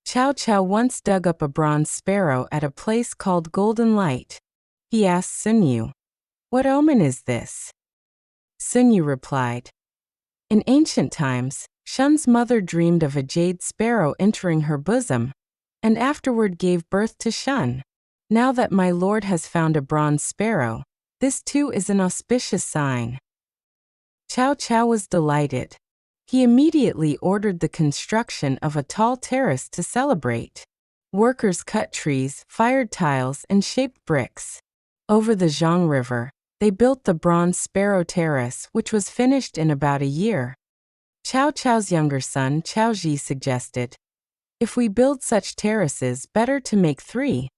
Cao Cao once dug up a bronze sparrow at a place called Golden Light. He asked Sun Yu, "What omen is this?" Sun Yu replied, "In ancient times, Shun's mother dreamed of a jade sparrow entering her bosom, and afterward gave birth to Shun. Now that my lord has found a bronze sparrow, this too is an auspicious sign." Cao Cao was delighted. He immediately ordered the construction of a tall terrace to celebrate. Workers cut trees, fired tiles, and shaped bricks. Over the Zhang River, they built the bronze sparrow terrace, which was finished in about a year. Cao Cao's younger son, Cao Ji, suggested, "If we build such terraces, better to make 3.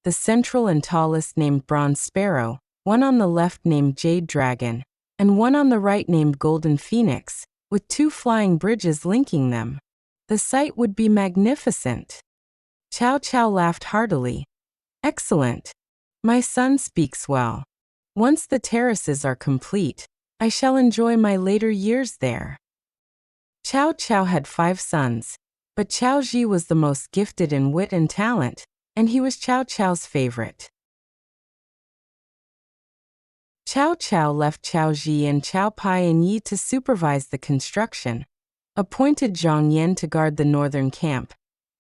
The central and tallest named Bronze Sparrow, one on the left named Jade Dragon, and one on the right named Golden Phoenix, with 2 flying bridges linking them. The sight would be magnificent." Cao Cao laughed heartily. "Excellent. My son speaks well. Once the terraces are complete, I shall enjoy my later years there." Cao Cao had 5 sons, but Cao Ji was the most gifted in wit and talent, and he was Cao Cao's favorite. Cao Cao left Cao Ji and Cao Pai and Yi to supervise the construction, appointed Zhang Yan to guard the northern camp,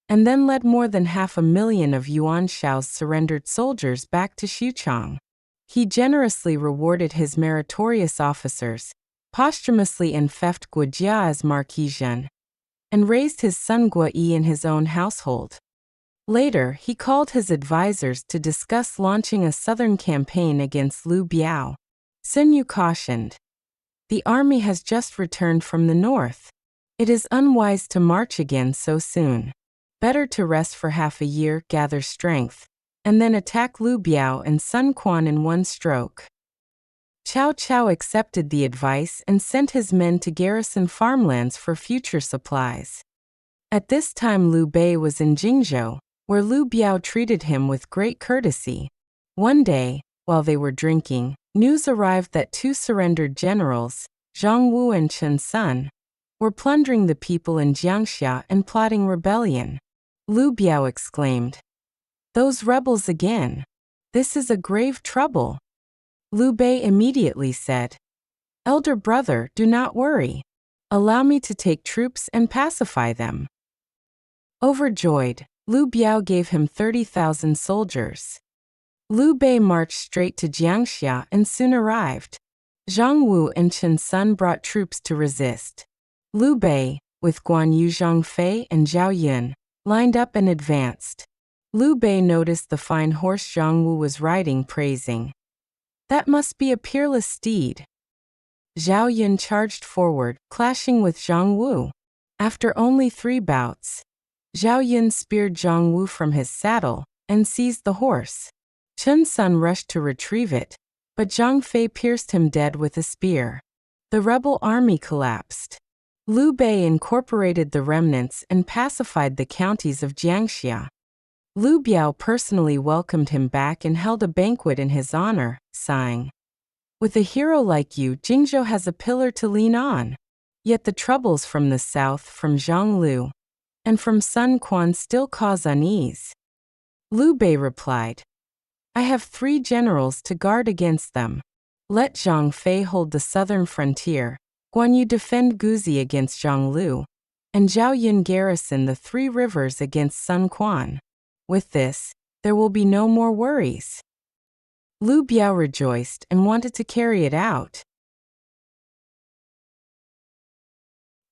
and then led more than 500,000 of Yuan Shao's surrendered soldiers back to Xuchang. He generously rewarded his meritorious officers, posthumously enfeoffed Guo Jia as Marquis Zhen, and raised his son Guo Yi in his own household. Later, he called his advisors to discuss launching a southern campaign against Liu Bei. Sun Yu cautioned, "The army has just returned from the north. It is unwise to march again so soon. Better to rest for half a year, gather strength, and then attack Liu Bei and Sun Quan in one stroke." Cao Cao accepted the advice and sent his men to garrison farmlands for future supplies. At this time Liu Bei was in Jingzhou, where Liu Bei treated him with great courtesy. One day, while they were drinking, news arrived that 2 surrendered generals, Zhang Wu and Chen Sun, were plundering the people in Jiangxia and plotting rebellion. Liu Bei exclaimed, "Those rebels again! This is a grave trouble." Liu Bei immediately said, "Elder brother, do not worry. Allow me to take troops and pacify them." Overjoyed, Liu Bei gave him 30,000 soldiers. Liu Bei marched straight to Jiangxia and soon arrived. Zhang Wu and Chen Sun brought troops to resist. Liu Bei, with Guan Yu, Zhang Fei, and Zhao Yun, lined up and advanced. Liu Bei noticed the fine horse Zhang Wu was riding, praising, "That must be a peerless steed." Zhao Yun charged forward, clashing with Zhang Wu. After only 3 bouts, Zhao Yun speared Zhang Wu from his saddle and seized the horse. Chen Sun rushed to retrieve it, but Zhang Fei pierced him dead with a spear. The rebel army collapsed. Liu Bei incorporated the remnants and pacified the counties of Jiangxia. Liu Bei personally welcomed him back and held a banquet in his honor, sighing, "With a hero like you, Jingzhou has a pillar to lean on." Yet the troubles from the south, from Zhang Lu, and from Sun Quan still cause unease. Liu Bei replied, "I have 3 generals to guard against them. Let Zhang Fei hold the southern frontier, Guan Yu defend Guzi against Zhang Lu, and Zhao Yun garrison the 3 rivers against Sun Quan. With this, there will be no more worries." Liu Bei rejoiced and wanted to carry it out.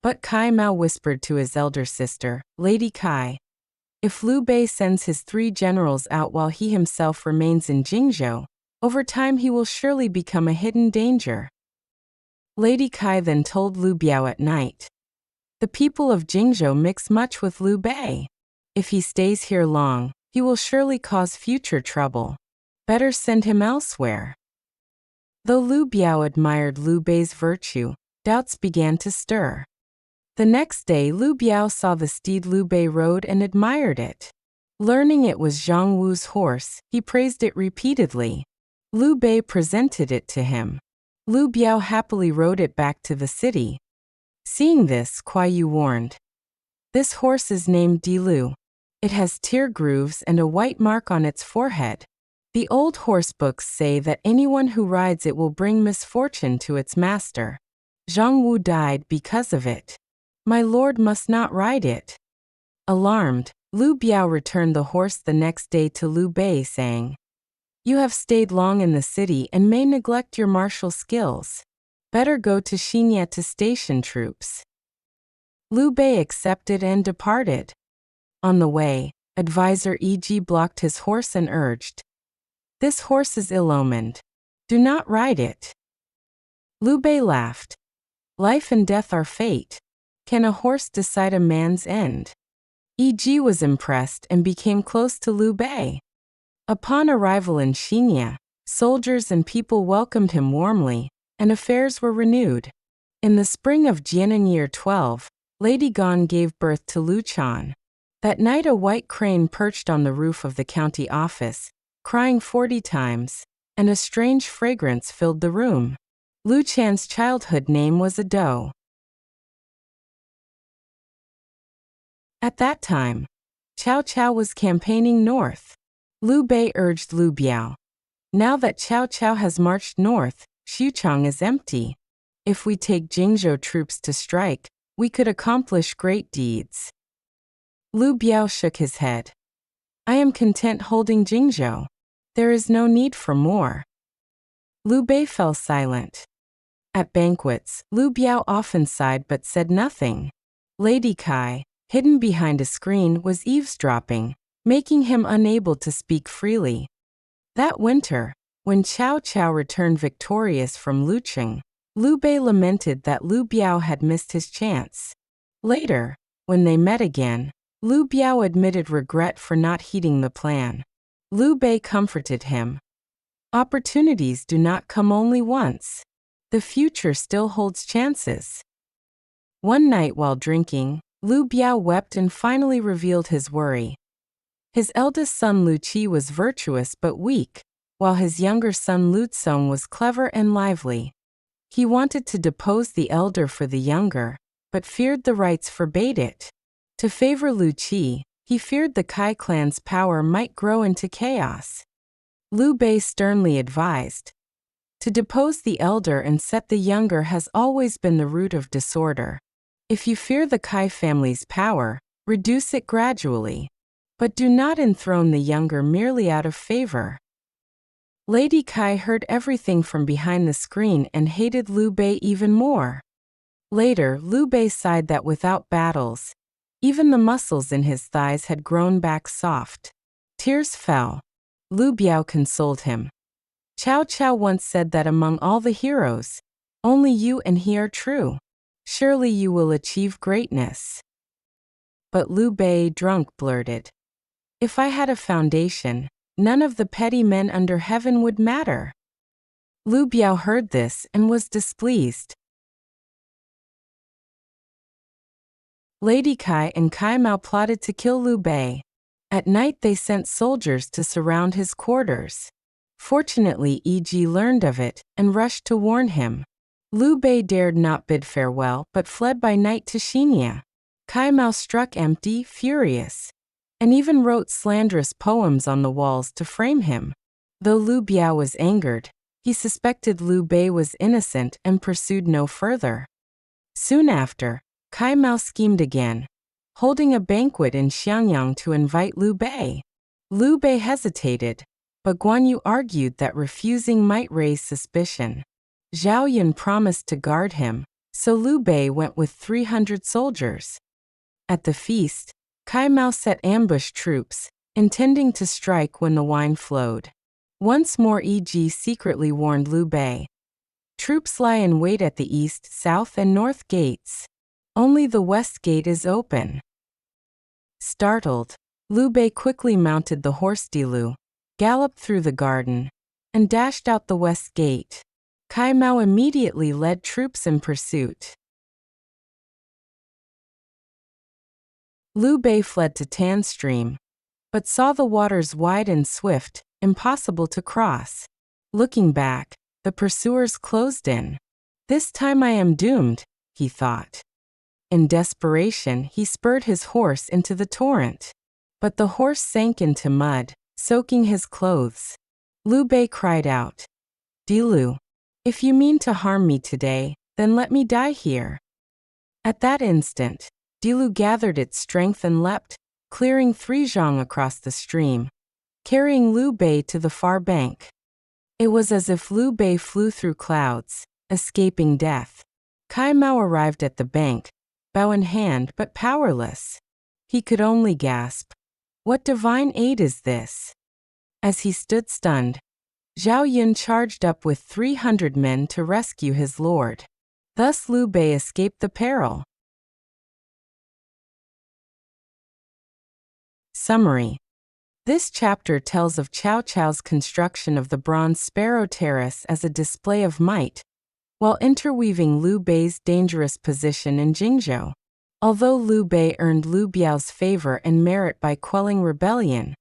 But Kai Mao whispered to his elder sister, Lady Kai, "If Liu Bei sends his 3 generals out while he himself remains in Jingzhou, over time he will surely become a hidden danger." Lady Kai then told Liu Bei at night, "The people of Jingzhou mix much with Liu Bei. If he stays here long, he will surely cause future trouble. Better send him elsewhere." Though Liu Bei admired Liu Bei's virtue, doubts began to stir. The next day Liu Bei saw the steed Liu Bei rode and admired it. Learning it was Zhang Wu's horse, he praised it repeatedly. Liu Bei presented it to him. Liu Bei happily rode it back to the city. Seeing this, Kuai Yu warned, "This horse is named Di Lu. It has tear grooves and a white mark on its forehead. The old horse books say that anyone who rides it will bring misfortune to its master. Zhang Wu died because of it. My lord must not ride it." Alarmed, Liu Bei returned the horse the next day to Liu Bei, saying, "You have stayed long in the city and may neglect your martial skills. Better go to Xinya to station troops." Liu Bei accepted and departed. On the way, advisor E.G. blocked his horse and urged, "This horse is ill-omened. Do not ride it." Liu Bei laughed. "Life and death are fate. Can a horse decide a man's end?" E.G. was impressed and became close to Liu Bei. Upon arrival in Xinya, soldiers and people welcomed him warmly, and affairs were renewed. In the spring of Jianan year 12, Lady Gan gave birth to Lu Chan. That night a white crane perched on the roof of the county office, crying 40 times, and a strange fragrance filled the room. Lu Chan's childhood name was a doe. At that time, Cao Cao was campaigning north. Liu Bei urged Liu Bei, "Now that Cao Cao has marched north, Xuchang is empty. If we take Jingzhou troops to strike, we could accomplish great deeds." Liu Bei shook his head. "I am content holding Jingzhou. There is no need for more." Liu Bei fell silent. At banquets, Liu Bei often sighed but said nothing. Lady Kai, hidden behind a screen, was eavesdropping, making him unable to speak freely. That winter, when Cao Cao returned victorious from Lucheng, Liu Bei lamented that Liu Bei had missed his chance. Later, when they met again, Liu Bei admitted regret for not heeding the plan. Liu Bei comforted him. "Opportunities do not come only once. The future still holds chances." One night while drinking, Liu Bei wept and finally revealed his worry. His eldest son Lu Qi was virtuous but weak, while his younger son Lu Tsong was clever and lively. He wanted to depose the elder for the younger, but feared the rites forbade it. To favor Lu Qi, he feared the Kai clan's power might grow into chaos. Liu Bei sternly advised, "To depose the elder and set the younger has always been the root of disorder. If you fear the Kai family's power, reduce it gradually. But do not enthrone the younger merely out of favor." Lady Kai heard everything from behind the screen and hated Liu Bei even more. Later, Liu Bei sighed that without battles, even the muscles in his thighs had grown back soft. Tears fell. Liu Bei consoled him. "Cao Cao once said that among all the heroes, only you and he are true. Surely you will achieve greatness." But Liu Bei, drunk, blurted, "If I had a foundation, none of the petty men under heaven would matter." Liu Bei heard this and was displeased. Lady Kai and Kai Mao plotted to kill Liu Bei. At night they sent soldiers to surround his quarters. Fortunately, E.G. learned of it and rushed to warn him. Liu Bei dared not bid farewell but fled by night to Xinya. Kai Mao struck empty, furious, and even wrote slanderous poems on the walls to frame him. Though Liu Bei was angered, he suspected Liu Bei was innocent and pursued no further. Soon after, Kai Mao schemed again, holding a banquet in Xiangyang to invite Liu Bei. Liu Bei hesitated, but Guan Yu argued that refusing might raise suspicion. Zhao Yun promised to guard him, so Liu Bei went with 300 soldiers. At the feast, Kai Mao set ambush troops, intending to strike when the wine flowed. Once more E.G. secretly warned Liu Bei. "Troops lie in wait at the east, south and north gates. Only the west gate is open." Startled, Liu Bei quickly mounted the horse Dilu, galloped through the garden, and dashed out the west gate. Kai Mao immediately led troops in pursuit. Liu Bei fled to Tan Stream, but saw the waters wide and swift, impossible to cross. Looking back, the pursuers closed in. "This time I am doomed," he thought. In desperation, he spurred his horse into the torrent. but the horse sank into mud, soaking his clothes. Liu Bei cried out, "Dilu, if you mean to harm me today, then let me die here." At that instant, Dilu gathered its strength and leapt, clearing 3 zhang across the stream, carrying Liu Bei to the far bank. It was as if Liu Bei flew through clouds, escaping death. Kai Mao arrived at the bank, bow in hand but powerless. He could only gasp, "What divine aid is this?" As he stood stunned, Zhao Yun charged up with 300 men to rescue his lord. Thus Liu Bei escaped the peril. Summary. This chapter tells of Cao Cao's construction of the bronze sparrow terrace as a display of might, while interweaving Liu Bei's dangerous position in Jingzhou. Although Liu Bei earned Liu Biao's favor and merit by quelling rebellion,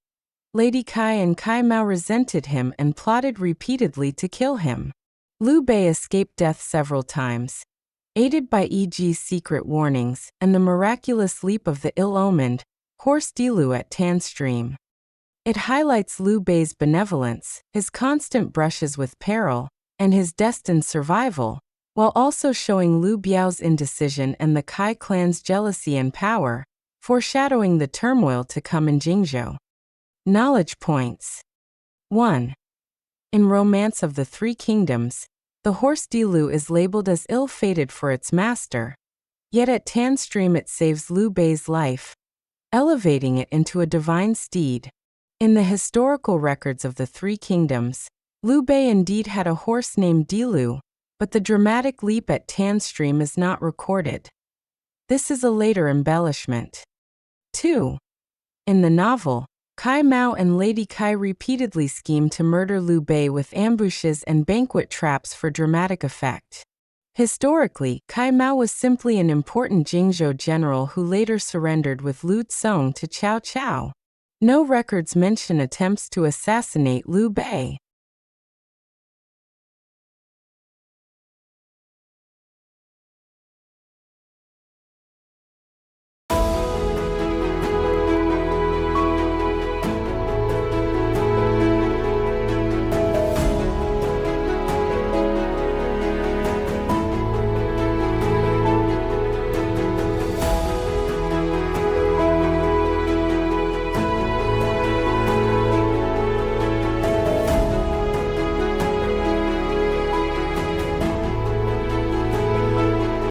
Lady Kai and Kai Mao resented him and plotted repeatedly to kill him. Liu Bei escaped death several times, aided by E.G.'s secret warnings and the miraculous leap of the ill-omened horse Dilu at Tan Stream. It highlights Liu Bei's benevolence, his constant brushes with peril, and his destined survival, while also showing Liu Biao's indecision and the Kai clan's jealousy and power, foreshadowing the turmoil to come in Jingzhou. Knowledge points. 1. In Romance of the Three Kingdoms, the horse Dilu is labeled as ill-fated for its master, yet at Tan Stream it saves Liu Bei's life, elevating it into a divine steed. In the historical records of the Three Kingdoms, Liu Bei indeed had a horse named Dilu, but the dramatic leap at Tan Stream is not recorded. This is a later embellishment. 2. In the novel, Kai Mao and Lady Kai repeatedly scheme to murder Liu Bei with ambushes and banquet traps for dramatic effect. Historically, Kai Mao was simply an important Jingzhou general who later surrendered with Liu Cong to Cao Cao. No records mention attempts to assassinate Liu Bei.